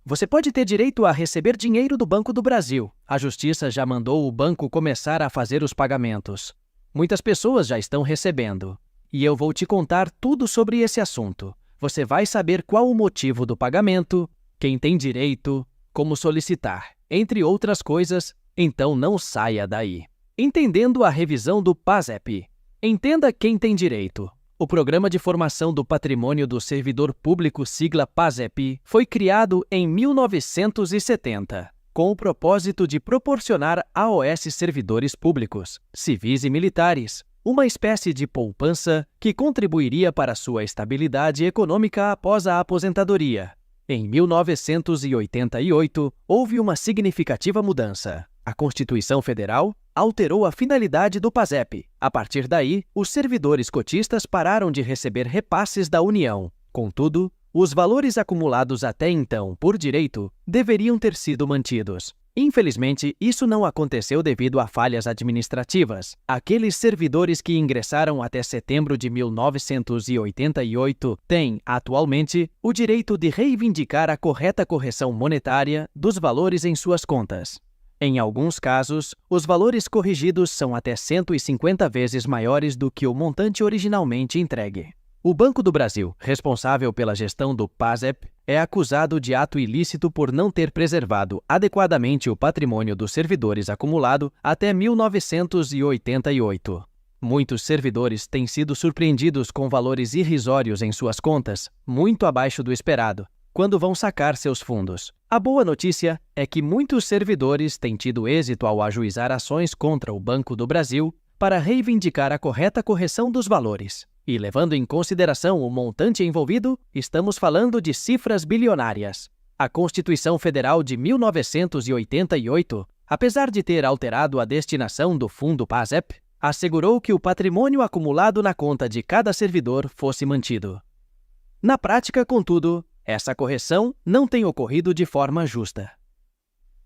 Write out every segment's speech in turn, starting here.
Você pode ter direito a receber dinheiro do Banco do Brasil. A Justiça já mandou o banco começar a fazer os pagamentos. Muitas pessoas já estão recebendo. E eu vou te contar tudo sobre esse assunto. Você vai saber qual o motivo do pagamento, quem tem direito, como solicitar, entre outras coisas, então não saia daí. Entendendo a revisão do PASEP. Entenda quem tem direito. O Programa de Formação do Patrimônio do Servidor Público, sigla PASEP, foi criado em 1970, com o propósito de proporcionar aos servidores públicos, civis e militares, uma espécie de poupança que contribuiria para sua estabilidade econômica após a aposentadoria. Em 1988, houve uma significativa mudança. A Constituição Federal alterou a finalidade do PASEP. A partir daí, os servidores cotistas pararam de receber repasses da União. Contudo, os valores acumulados até então por direito deveriam ter sido mantidos. Infelizmente, isso não aconteceu devido a falhas administrativas. Aqueles servidores que ingressaram até setembro de 1988 têm, atualmente, o direito de reivindicar a correta correção monetária dos valores em suas contas. Em alguns casos, os valores corrigidos são até 150 vezes maiores do que o montante originalmente entregue. O Banco do Brasil, responsável pela gestão do PASEP, é acusado de ato ilícito por não ter preservado adequadamente o patrimônio dos servidores acumulado até 1988. Muitos servidores têm sido surpreendidos com valores irrisórios em suas contas, muito abaixo do esperado, quando vão sacar seus fundos. A boa notícia é que muitos servidores têm tido êxito ao ajuizar ações contra o Banco do Brasil para reivindicar a correta correção dos valores. E levando em consideração o montante envolvido, estamos falando de cifras bilionárias. A Constituição Federal de 1988, apesar de ter alterado a destinação do fundo PASEP, assegurou que o patrimônio acumulado na conta de cada servidor fosse mantido. Na prática, contudo, essa correção não tem ocorrido de forma justa.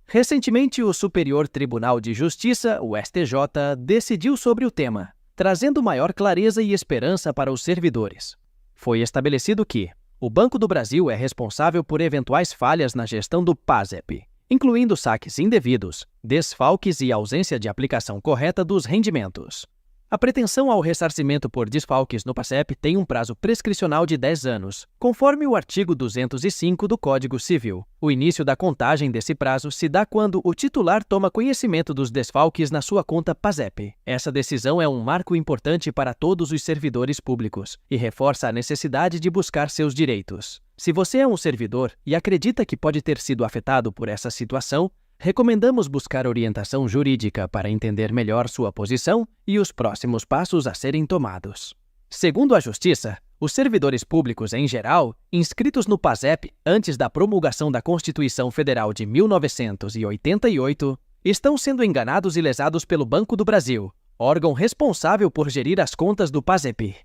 Recentemente, o Superior Tribunal de Justiça, o STJ, decidiu sobre o tema, trazendo maior clareza e esperança para os servidores. Foi estabelecido que o Banco do Brasil é responsável por eventuais falhas na gestão do PASEP, incluindo saques indevidos, desfalques e ausência de aplicação correta dos rendimentos. A pretensão ao ressarcimento por desfalques no PASEP tem um prazo prescricional de 10 anos, conforme o artigo 205 do Código Civil. O início da contagem desse prazo se dá quando o titular toma conhecimento dos desfalques na sua conta PASEP. Essa decisão é um marco importante para todos os servidores públicos e reforça a necessidade de buscar seus direitos. Se você é um servidor e acredita que pode ter sido afetado por essa situação, recomendamos buscar orientação jurídica para entender melhor sua posição e os próximos passos a serem tomados. Segundo a Justiça, os servidores públicos em geral, inscritos no PASEP antes da promulgação da Constituição Federal de 1988, estão sendo enganados e lesados pelo Banco do Brasil, órgão responsável por gerir as contas do PASEP.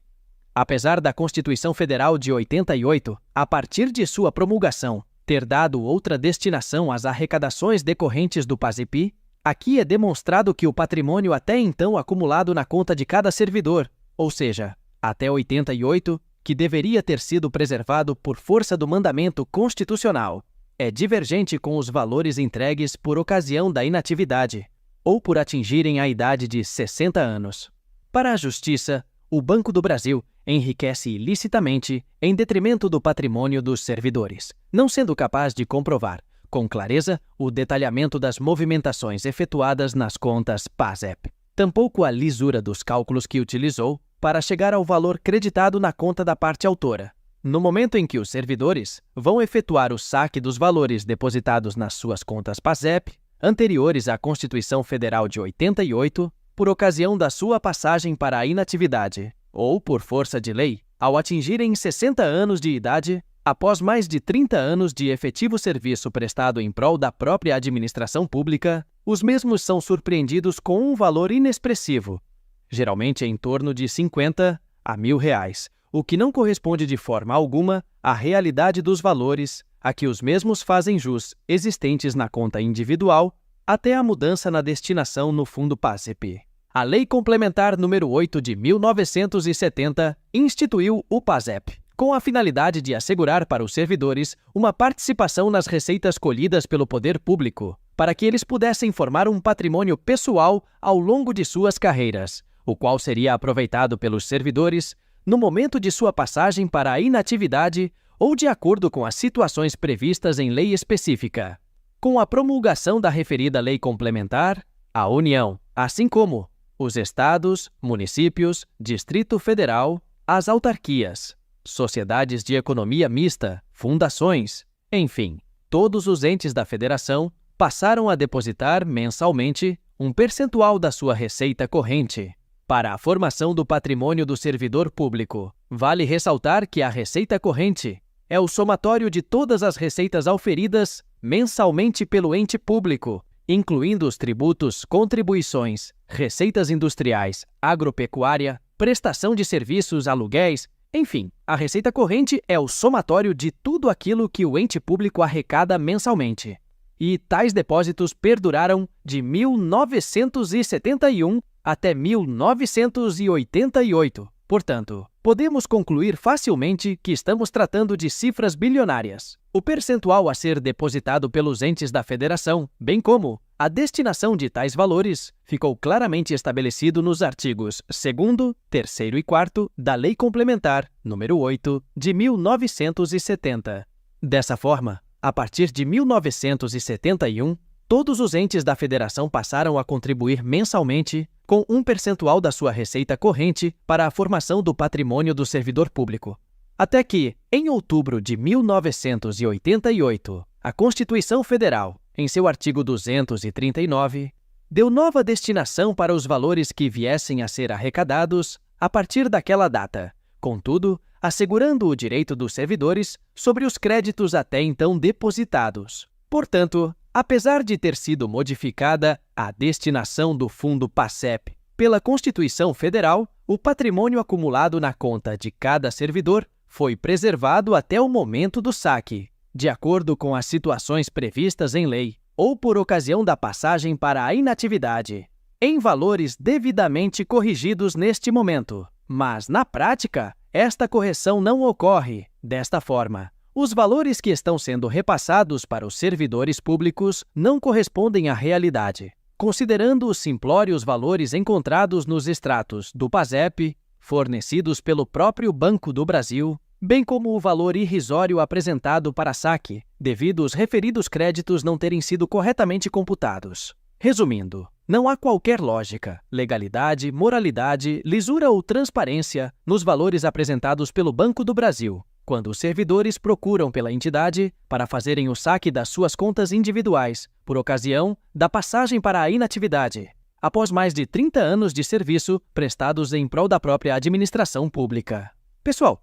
Apesar da Constituição Federal de 88, a partir de sua promulgação, ter dado outra destinação às arrecadações decorrentes do PASEP, aqui é demonstrado que o patrimônio até então acumulado na conta de cada servidor, ou seja, até 88, que deveria ter sido preservado por força do mandamento constitucional, é divergente com os valores entregues por ocasião da inatividade, ou por atingirem a idade de 60 anos. Para a Justiça, o Banco do Brasil enriquece ilicitamente em detrimento do patrimônio dos servidores, não sendo capaz de comprovar, com clareza, o detalhamento das movimentações efetuadas nas contas PASEP, tampouco a lisura dos cálculos que utilizou para chegar ao valor creditado na conta da parte autora. No momento em que os servidores vão efetuar o saque dos valores depositados nas suas contas PASEP, anteriores à Constituição Federal de 88, por ocasião da sua passagem para a inatividade, ou por força de lei, ao atingirem 60 anos de idade, após mais de 30 anos de efetivo serviço prestado em prol da própria administração pública, os mesmos são surpreendidos com um valor inexpressivo, geralmente em torno de 50 a R$1.000, o que não corresponde de forma alguma à realidade dos valores a que os mesmos fazem jus existentes na conta individual até a mudança na destinação no fundo PASEP. A Lei Complementar número 8 de 1970 instituiu o PASEP com a finalidade de assegurar para os servidores uma participação nas receitas colhidas pelo poder público, para que eles pudessem formar um patrimônio pessoal ao longo de suas carreiras, o qual seria aproveitado pelos servidores no momento de sua passagem para a inatividade ou de acordo com as situações previstas em lei específica. Com a promulgação da referida lei complementar, a União, assim como os estados, municípios, Distrito Federal, as autarquias, sociedades de economia mista, fundações, enfim, todos os entes da federação passaram a depositar mensalmente um percentual da sua receita corrente para a formação do patrimônio do servidor público. Vale ressaltar que a receita corrente é o somatório de todas as receitas auferidas mensalmente pelo ente público, incluindo os tributos, contribuições, receitas industriais, agropecuária, prestação de serviços, aluguéis, enfim, a receita corrente é o somatório de tudo aquilo que o ente público arrecada mensalmente. E tais depósitos perduraram de 1971 até 1988. Portanto, podemos concluir facilmente que estamos tratando de cifras bilionárias. O percentual a ser depositado pelos entes da federação, bem como a destinação de tais valores, ficou claramente estabelecido nos artigos 2º, 3º e 4º da Lei Complementar nº 8 de 1970. Dessa forma, a partir de 1971, todos os entes da federação passaram a contribuir mensalmente com um percentual da sua receita corrente para a formação do patrimônio do servidor público. Até que, em outubro de 1988, a Constituição Federal, em seu artigo 239, deu nova destinação para os valores que viessem a ser arrecadados a partir daquela data, contudo, assegurando o direito dos servidores sobre os créditos até então depositados. Portanto, apesar de ter sido modificada a destinação do Fundo PASEP pela Constituição Federal, o patrimônio acumulado na conta de cada servidor foi preservado até o momento do saque, de acordo com as situações previstas em lei, ou por ocasião da passagem para a inatividade, em valores devidamente corrigidos neste momento. Mas, na prática, esta correção não ocorre. Desta forma, os valores que estão sendo repassados para os servidores públicos não correspondem à realidade, considerando os simplórios valores encontrados nos extratos do PASEP, fornecidos pelo próprio Banco do Brasil, bem como o valor irrisório apresentado para saque, devido os referidos créditos não terem sido corretamente computados. Resumindo, não há qualquer lógica, legalidade, moralidade, lisura ou transparência nos valores apresentados pelo Banco do Brasil, quando os servidores procuram pela entidade para fazerem o saque das suas contas individuais, por ocasião da passagem para a inatividade, após mais de 30 anos de serviço prestados em prol da própria administração pública. Pessoal,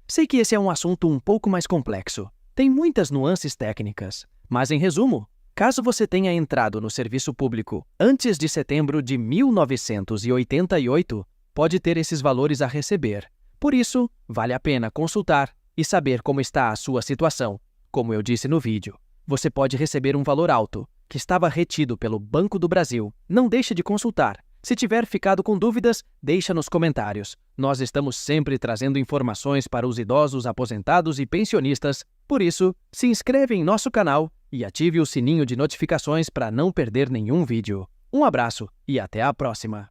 sei que esse é um assunto um pouco mais complexo, tem muitas nuances técnicas, mas em resumo, caso você tenha entrado no serviço público antes de setembro de 1988, pode ter esses valores a receber. Por isso, vale a pena consultar e saber como está a sua situação. Como eu disse no vídeo, você pode receber um valor alto, que estava retido pelo Banco do Brasil. Não deixe de consultar. Se tiver ficado com dúvidas, deixa nos comentários. Nós estamos sempre trazendo informações para os idosos, aposentados e pensionistas. Por isso, se inscreve em nosso canal e ative o sininho de notificações para não perder nenhum vídeo. Um abraço e até a próxima!